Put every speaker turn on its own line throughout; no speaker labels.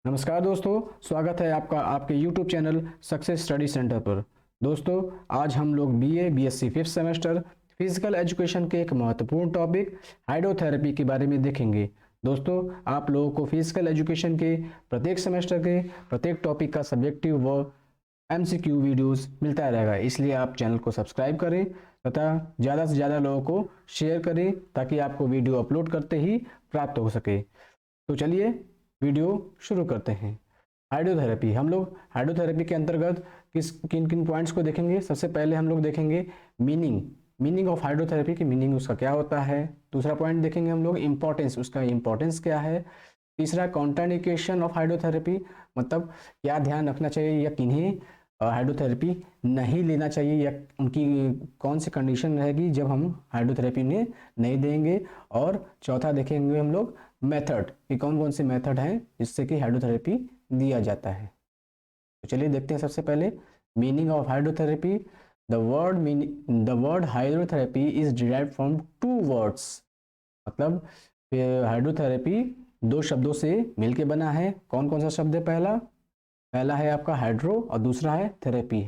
नमस्कार दोस्तों, स्वागत है आपका आपके YouTube channel success study centre पर। दोस्तों, आज हम लोग BA BSc fifth semester physical education के एक महत्वपूर्ण टॉपिक हाइड्रोथेरेपी के बारे में देखेंगे। दोस्तों, आप लोगों को फिजिकल एजुकेशन के प्रत्येक सेमेस्टर के प्रत्येक टॉपिक का सब्जेक्टिव व MCQ वीडियोस मिलता रहेगा, इसलिए आप चैनल को सब्सक्राइब करें तथा ज़्यादा से ज़्यादा लोगों को शेयर करें ताकि आपको वीडियो अपलोड करते ही प्राप्त हो सके। तो चलिए वीडियो शुरू करते हैं। हाइड्रोथेरेपी, हम लोग हाइड्रोथेरेपी के अंतर्गत किन किन पॉइंट्स को देखेंगे। सबसे पहले हम लोग देखेंगे मीनिंग ऑफ हाइड्रोथेरेपी की मीनिंग, उसका क्या होता है। दूसरा पॉइंट देखेंगे हम लोग इम्पोर्टेंस, उसका इम्पोर्टेंस क्या है। तीसरा कॉन्ट्राइंडिकेशन ऑफ हाइड्रोथेरेपी, मतलब क्या ध्यान रखना चाहिए या किन्हें हाइड्रोथेरेपी नहीं लेना चाहिए या उनकी कौन सी कंडीशन रहेगी जब हम हाइड्रोथेरेपी ने नहीं देंगे। और चौथा देखेंगे हम लोग मेथड, कि कौन कौन से मेथड हैं जिससे कि हाइड्रोथेरेपी दिया जाता है। तो चलिए देखते हैं। सबसे पहले meaning of hydrotherapy. The word hydrotherapy is derived from two words, मतलब हाइड्रोथेरेपी दो शब्दों से मिलके बना है। कौन कौन सा शब्द है? पहला है आपका हाइड्रो और दूसरा है थेरेपी।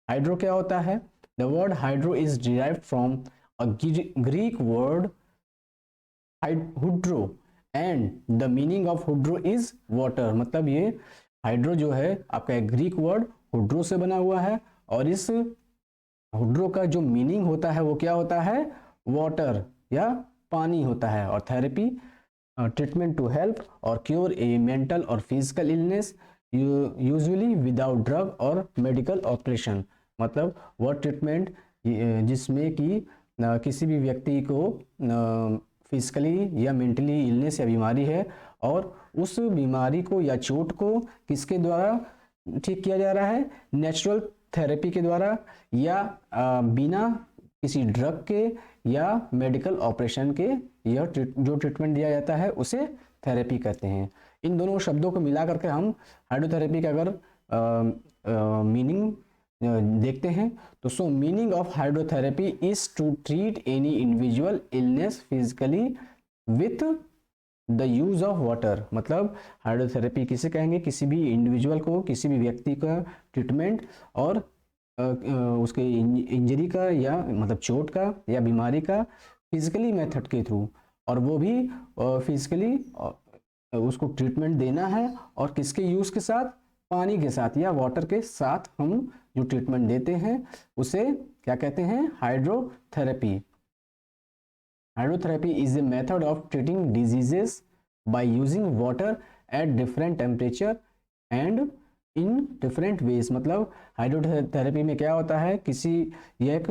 हाइड्रो क्या होता है? The word hydro is derived from a Greek word hudro and the meaning of hudro is water. मतलब ये हाइड्रो जो है आपका एक ग्रीक वर्ड हुड्रो से बना हुआ है और इस हुड्रो का जो मीनिंग होता है वो क्या होता है? वाटर या पानी होता है। और थेरेपी ट्रीटमेंट टू हेल्प और क्योर ए मेंटल और physical illness usually without drug और मेडिकल ऑपरेशन। मतलब वह ट्रीटमेंट जिसमें कि किसी भी व्यक्ति को फिजिकली या मेंटली इलनेस या बीमारी है और उस बीमारी को या चोट को किसके द्वारा ठीक किया जा रहा है? नेचुरल थेरेपी के द्वारा या बिना किसी ड्रग के या मेडिकल ऑपरेशन के यह जो ट्रीटमेंट दिया जाता है उसे थेरेपी कहते हैं। इन दोनों शब्दों को मिला करके हम हाइड्रोथेरेपी का अगर मीनिंग देखते हैं तो meaning of hydrotherapy is to treat any individual illness physically with the use of water. मतलब हाइड्रोथेरेपी किसे कहेंगे? किसी भी इंडिविजुअल को, किसी भी व्यक्ति का ट्रीटमेंट और उसके इंजरी का या मतलब चोट का या बीमारी का फिजिकली मेथड के थ्रू, और वो भी फिजिकली उसको ट्रीटमेंट देना है। और किसके यूज के साथ? पानी के साथ या वाटर के साथ हम जो ट्रीटमेंट देते हैं उसे क्या कहते हैं? Hydrotherapy. Hydrotherapy is a method of treating diseases by using water at different temperature and in different ways. मतलब हाइड्रोथेरेपी में क्या होता है? यह एक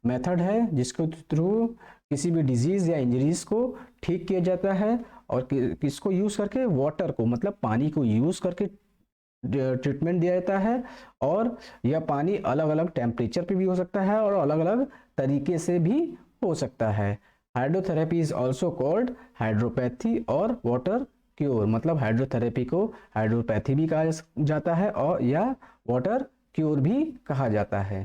मेथड है जिसको थ्रू किसी भी डिजीज या इंजरीज को ठीक किया जाता है और किसको यूज करके? वाटर को, मतलब पानी को यूज करके ट्रीटमेंट दिया जाता है। और यह पानी अलग अलग टेम्परेचर पे भी हो सकता है और अलग अलग तरीके से भी हो सकता है। Hydrotherapy is also called hydropathy और वाटर क्योर। मतलब हाइड्रोथेरेपी को हाइड्रोपैथी भी कहा जाता है और या वाटर क्योर भी कहा जाता है।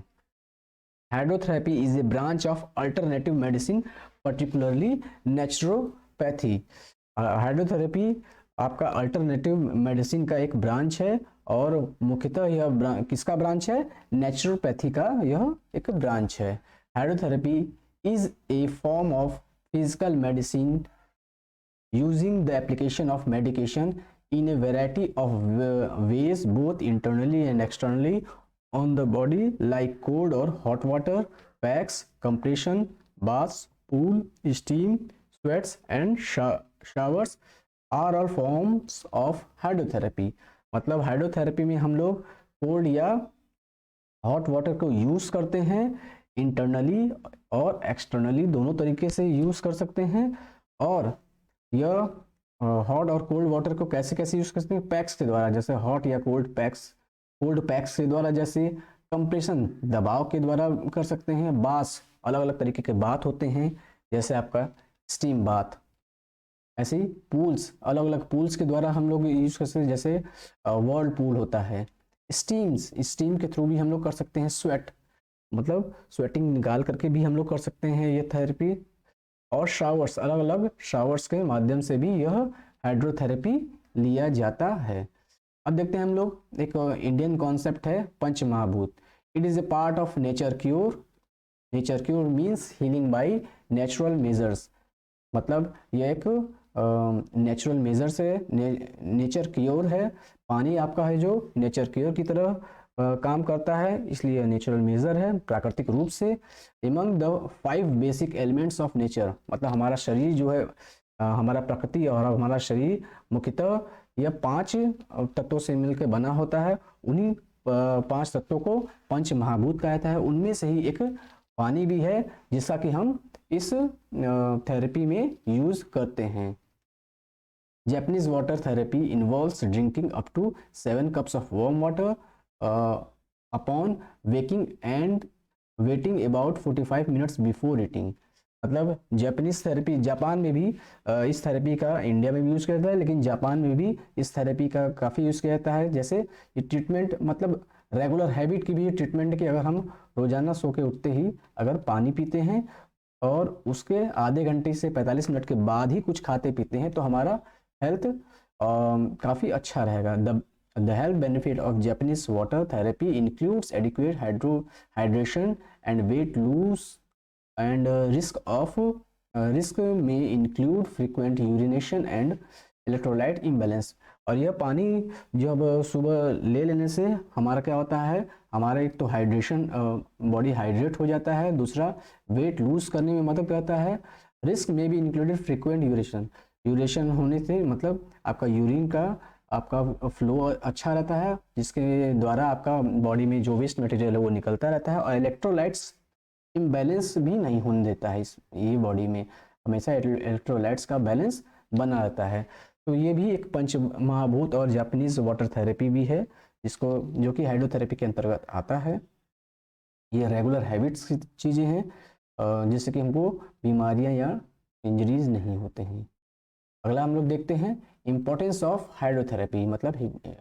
Hydrotherapy is a branch of alternative medicine, particularly naturopathy. Hydrotherapy आपका अल्टरनेटिव मेडिसिन का एक ब्रांच है और मुख्यतः यह किसका ब्रांच है? नेचुरोपैथी का यह एक ब्रांच है। Hydrotherapy is a form of physical medicine using the application of medication in a variety of ways, both internally and externally on the body, like cold or hot water, packs, compression, baths, pool, steam, sweats and showers are all forms of hydrotherapy। मतलब hydrotherapy में हम लोग cold या hot water को use करते हैं, internally और externally दोनों तरीके से यूज कर सकते हैं। और यह हॉट और कोल्ड वाटर को कैसे कैसे यूज कर सकते हैं? पैक्स के द्वारा, जैसे हॉट या कोल्ड पैक्स के द्वारा, जैसे कंप्रेशन दबाव के द्वारा कर सकते हैं। बाथ, अलग अलग तरीके के बाथ होते हैं, जैसे आपका स्टीम बाथ। ऐसे ही पूल्स, अलग अलग पूल्स के द्वारा हम लोग यूज कर सकते हैं, जैसे वर्ल्ड पूल होता है। स्टीम के थ्रू भी हम लोग कर सकते हैं। स्वेट, मतलब स्वेटिंग निकाल करके भी हम लोग कर सकते हैं ये थेरेपी। और शावर्स, अलग अलग शावर्स के माध्यम से भी यह हाइड्रोथेरेपी लिया जाता है। अब देखते हैं हम लोग एक इंडियन कॉन्सेप्ट है पंच महाभूत। It is a part of nature cure. Nature cure means healing by natural measures, मतलब यह एक नेचुरल मेजर्स है, नेचर क्योर है। पानी आपका है जो नेचर क्योर की तरह काम करता है, इसलिए नेचुरल मेजर है प्राकृतिक रूप से। Among the 5 basic elements of nature, मतलब हमारा शरीर जो है हमारा प्रकृति और हमारा शरीर मुख्यतः यह 5 तत्वों से मिलकर बना होता है। उन्हीं 5 तत्वों को पंच महाभूत कहा जाता है। उनमें से ही एक पानी भी है, जिसका कि हम इस थेरेपी में यूज करते हैं। Japanese water therapy involves drinking up to 7 cups of warm water upon waking and waiting about 45 minutes before eating। मतलब जापानीज थेरेपी, जापान में भी इस थेरेपी का, इंडिया में भी यूज़ किया जाता है लेकिन जापान में भी इस थेरेपी का काफ़ी यूज़ किया जाता है। जैसे ये ट्रीटमेंट मतलब रेगुलर हैबिट की भी ट्रीटमेंट की, अगर हम रोज़ाना सो के उठते ही अगर पानी पीते हैं और उसके आधे घंटे से 45 मिनट के बाद ही कुछ खाते पीते हैं तो हमारा हेल्थ काफ़ी अच्छा रहेगा। The health benefit of Japanese water therapy includes adequate hydration and weight loss, and risk may include frequent urination and electrolyte imbalance। और यह पानी जब सुबह ले लेने से हमारा क्या होता है, हमारा एक तो हाइड्रेशन, बॉडी हाइड्रेट हो जाता है, दूसरा वेट लूज करने में मदद करता है। रिस्क में भी इंक्लूडेड फ्रीक्वेंट यूरेशन होने से मतलब आपका यूरिन का आपका फ्लो अच्छा रहता है, जिसके द्वारा आपका बॉडी में जो वेस्ट मटेरियल है वो निकलता रहता है। और इलेक्ट्रोलाइट्स इम्बैलेंस भी नहीं होने देता है, ये बॉडी में हमेशा इलेक्ट्रोलाइट्स का बैलेंस बना रहता है। तो ये भी एक पंच महाभूत और जापानीज वाटर थेरेपी भी है, जिसको जो कि हाइड्रोथेरेपी के अंतर्गत आता है। ये रेगुलर हैबिट्स की चीज़ें हैं जिससे कि हमको बीमारियां या इंजरीज नहीं होते हैं। अगला हम लोग देखते हैं इम्पोर्टेंस ऑफ हाइड्रोथेरेपी, मतलब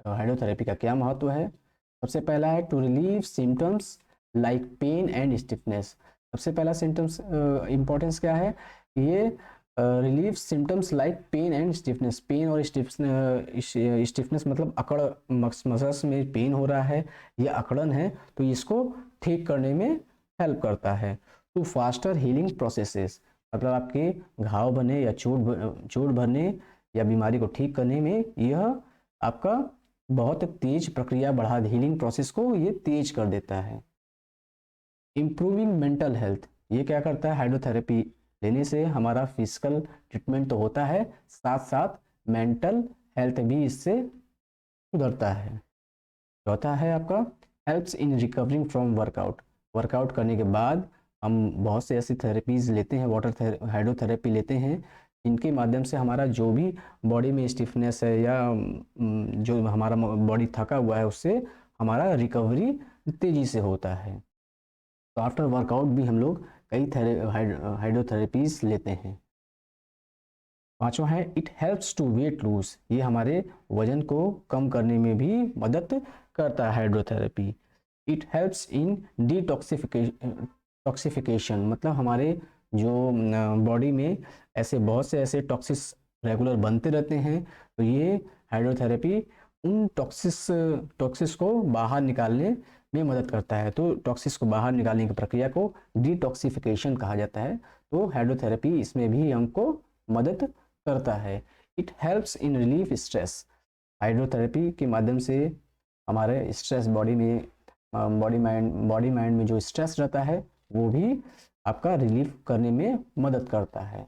हाइड्रोथेरेपी का क्या महत्व है। सबसे पहला है to relieve symptoms like pain and stiffness. सबसे पहला सिम्टम्स इम्पोर्टेंस क्या है, ये relieve symptoms like pain and stiffness. Pain और स्टिफनेस मतलब अकड़, मसल्स में पेन हो रहा है या अकड़न है तो इसको ठीक करने में हेल्प करता है। टू फास्टर हीलिंग प्रोसेसेस, मतलब आपके घाव बने या चोट भरने या बीमारी को ठीक करने में यह आपका बहुत तेज प्रक्रिया बढ़ा, हीलिंग प्रोसेस को ये तेज कर देता है। इम्प्रूविंग मेंटल हेल्थ, ये क्या करता है, हाइड्रोथेरेपी लेने से हमारा फिजिकल ट्रीटमेंट तो होता है, साथ साथ मेंटल हेल्थ भी इससे सुधरता है। चौथा है आपका helps in recovering from workout. Workout करने के बाद हम बहुत से ऐसी थेरेपीज़ लेते हैं, हाइड्रोथेरेपी लेते हैं, इनके माध्यम से हमारा जो भी बॉडी में स्टिफनेस है या जो हमारा बॉडी थका हुआ है उससे हमारा रिकवरी तेज़ी से होता है। तो आफ्टर वर्कआउट भी हम लोग कई हाइड्रोथेरेपीज लेते हैं। पांचवा है it helps to weight lose, ये हमारे वजन को कम करने में भी मदद करता है हाइड्रोथेरेपी। इट हेल्प्स इन टॉक्सिफिकेशन, मतलब हमारे जो बॉडी में ऐसे बहुत से ऐसे टॉक्सिस रेगुलर बनते रहते हैं, तो ये हाइड्रोथेरेपी उन टॉक्सिस को बाहर निकालने में मदद करता है। तो टॉक्सिस को बाहर निकालने की प्रक्रिया को डिटॉक्सिफिकेशन कहा जाता है। तो हाइड्रोथेरेपी इसमें भी हमको मदद करता है। It helps in relief stress, hydrotherapy के माध्यम से हमारे स्ट्रेस बॉडी माइंड में जो स्ट्रेस रहता है वो भी आपका रिलीफ करने में मदद करता है।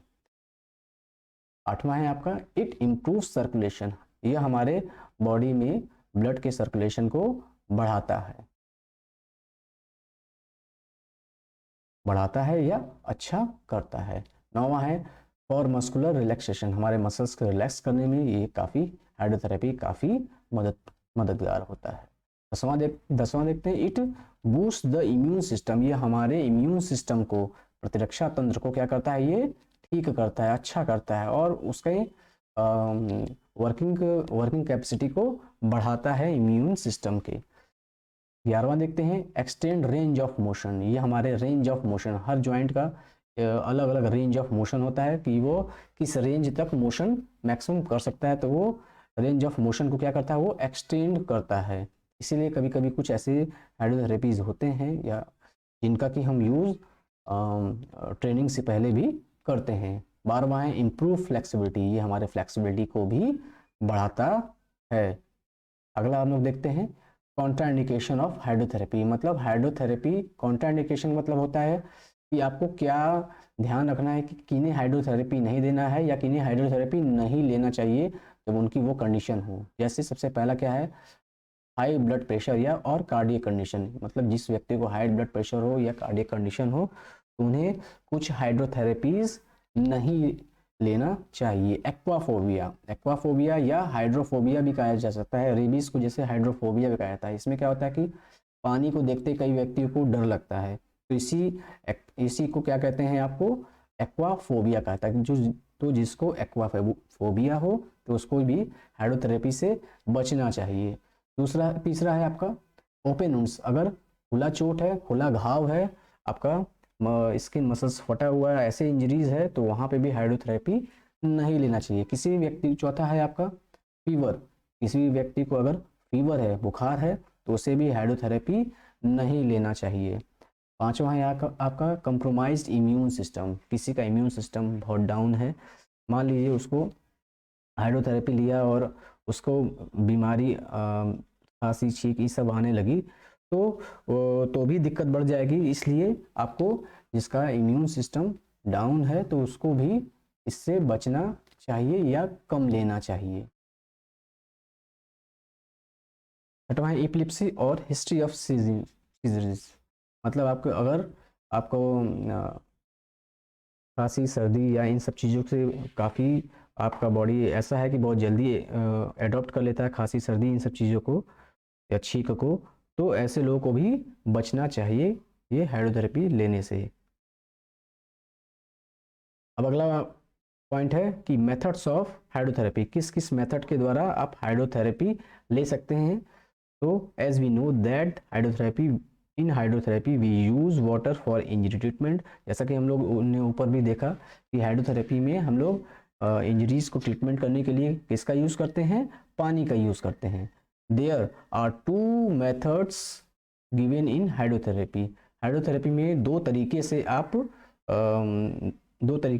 आठवां है आपका इट इम्प्रूव सर्कुलेशन, ये हमारे बॉडी में ब्लड के सर्कुलेशन को बढ़ाता है या अच्छा करता है। नौवां है फॉर मस्कुलर रिलैक्सेशन, हमारे मसल्स को रिलैक्स करने में ये काफ़ी हाइड्रोथेरेपी काफ़ी मददगार होता है। दसवां देखते हैं it boost the immune system, ये हमारे इम्यून सिस्टम को, प्रतिरक्षा तंत्र को क्या करता है, ये ठीक करता है, अच्छा करता है और उसके वर्किंग कैपेसिटी को बढ़ाता है इम्यून सिस्टम के। 11वां देखते हैं एक्सटेंड रेंज ऑफ मोशन, ये हमारे range of motion, her joint का अलग अलग रेंज ऑफ मोशन होता है कि वो किस रेंज तक मोशन मैक्सिमम कर सकता है, तो वो रेंज ऑफ मोशन को क्या करता है, वो एक्सटेंड करता है। इसीलिए कभी कभी कुछ ऐसे हाइड्रोथेरेपीज होते हैं या जिनका कि हम यूज़ ट्रेनिंग से पहले भी करते हैं। 12वां है इम्प्रूव फ्लेक्सिबिलिटी, ये हमारे फ्लेक्सिबिलिटी को भी बढ़ाता है। अगला हम लोग देखते हैं कॉन्ट्राइंडिकेशन ऑफ हाइड्रोथेरेपी। मतलब हाइड्रोथेरेपी कॉन्ट्राइंडिकेशन मतलब होता है कि आपको क्या ध्यान रखना है कि किन्हें हाइड्रोथेरेपी नहीं देना है या किन्हें हाइड्रोथेरेपी नहीं लेना चाहिए जब उनकी वो कंडीशन हो। जैसे सबसे पहला क्या है, हाई ब्लड प्रेशर या और कार्डियक कंडीशन। मतलब जिस व्यक्ति को हाई ब्लड प्रेशर हो या कार्डियक कंडीशन हो तो उन्हें कुछ हाइड्रोथेरेपीज नहीं लेना चाहिए। एक्वाफोबिया, एक्वाफोबिया या हाइड्रोफोबिया भी कहा जा सकता है। रेबीज को जैसे हाइड्रोफोबिया भी कहा जाता है। इसमें क्या होता है कि पानी को देखते कई व्यक्तियों को डर लगता है, तो इसी को क्या कहते हैं, आपको एक्वाफोबिया कहता है। तो जिसको एक्वाफोबिया हो तो उसको भी हाइड्रोथेरेपी से बचना चाहिए। तीसरा है आपका ओपन वुंड्स। अगर खुला चोट है, खुला घाव है, आपका स्किन मसल्स फटा हुआ है, ऐसे इंजरीज है तो वहाँ पे भी हाइड्रोथेरेपी नहीं लेना चाहिए किसी भी व्यक्ति। चौथा है आपका फीवर। किसी भी व्यक्ति को अगर फीवर है, बुखार है, तो उसे भी हाइड्रोथेरेपी नहीं लेना चाहिए। पांचवा है आपका कंप्रोमाइज्ड इम्यून सिस्टम। किसी का इम्यून सिस्टम बहुत डाउन है, मान लीजिए उसको हाइड्रोथेरेपी लिया और उसको बीमारी खांसी छींक ये सब आने लगी तो भी दिक्कत बढ़ जाएगी। इसलिए आपको जिसका इम्यून सिस्टम डाउन है तो उसको भी इससे बचना चाहिए या कम लेना चाहिए। छठवां है एपिलेप्सी और हिस्ट्री ऑफ सीजर्स। मतलब अगर आपको खांसी सर्दी या इन सब चीज़ों से काफ़ी आपका बॉडी ऐसा है कि बहुत जल्दी एडॉप्ट कर लेता है खांसी सर्दी इन सब चीज़ों को या छींक को, तो ऐसे लोगों को भी बचना चाहिए ये हाइड्रोथेरेपी लेने से। अब अगला पॉइंट है कि मेथड्स ऑफ हाइड्रोथेरेपी, किस किस मेथड के द्वारा आप हाइड्रोथेरेपी ले सकते हैं। तो as we know that hydrotherapy we use water for injury treatment. जैसा कि हम लोग ने ऊपर भी देखा कि हाइड्रोथेरेपी में हम लोग इंजरीज को ट्रीटमेंट करने के लिए किसका यूज़ करते हैं, पानी का यूज़ करते हैं। There are 2 methods given in hydrotherapy. Hydrotherapy में दो तरीके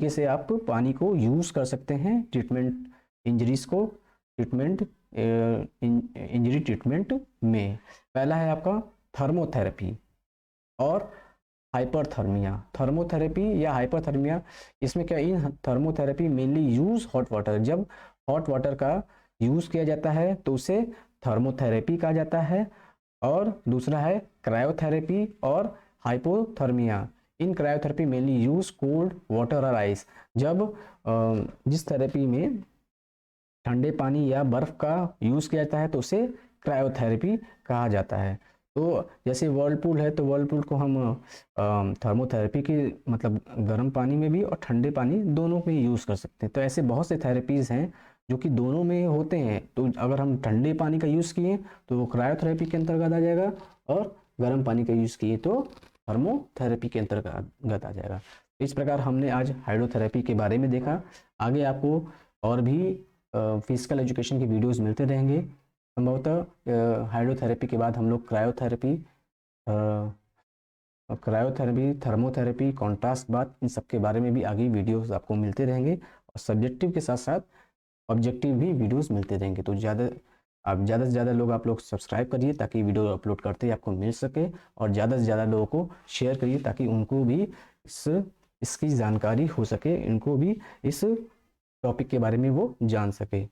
से आप पानी को यूज़ कर सकते हैं ट्रीटमेंट इंजरी ट्रीटमेंट में। पहला है आपका थर्मोथेरेपी और हाइपरथर्मिया। थर्मोथेरेपी या हाइपरथर्मिया, इसमें क्या, in thermotherapy mainly use hot water. जब हॉट वाटर का यूज़ किया जाता है तो उसे थर्मोथेरेपी कहा जाता है। और दूसरा है क्रायोथेरेपी और hypothermia. In cryotherapy mainly use cold water और आइस। जब जिस थेरेपी में ठंडे पानी या बर्फ का यूज़ किया जाता है तो उसे क्रायोथेरेपी कहा जाता है। तो जैसे वर्लपूल है तो वर्लपूल को हम थर्मोथेरेपी की मतलब गर्म पानी में भी और ठंडे पानी दोनों में यूज़ कर सकते हैं। तो ऐसे बहुत से थेरेपीज़ हैं जो कि दोनों में होते हैं। तो अगर हम ठंडे पानी का यूज़ किए तो वो क्रायोथेरेपी के अंतर्गत आ जाएगा और गर्म पानी का यूज़ किए तो थर्मोथेरेपी के अंतर्गत आ जाएगा। इस प्रकार हमने आज हाइड्रोथेरेपी के बारे में देखा। आगे आपको और भी फिजिकल एजुकेशन की वीडियोस मिलते रहेंगे। संभवतः हाइड्रोथेरेपी के बाद हम लोग क्रायोथेरेपी, थर्मोथेरेपी, कॉन्ट्रास्ट बाथ, इन सब के बारे में भी आगे वीडियोस आपको मिलते रहेंगे और सब्जेक्टिव के साथ साथ ऑब्जेक्टिव भी वीडियोस मिलते रहेंगे। तो ज़्यादा से ज़्यादा लोग आप लोग सब्सक्राइब करिए ताकि वीडियो अपलोड करते ही आपको मिल सके, और ज़्यादा से ज़्यादा लोगों को शेयर करिए ताकि उनको भी इसकी जानकारी हो सके, इनको भी इस टॉपिक के बारे में वो जान सके।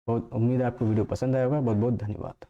बहुत उम्मीद है आपको वीडियो पसंद आया होगा। बहुत बहुत धन्यवाद।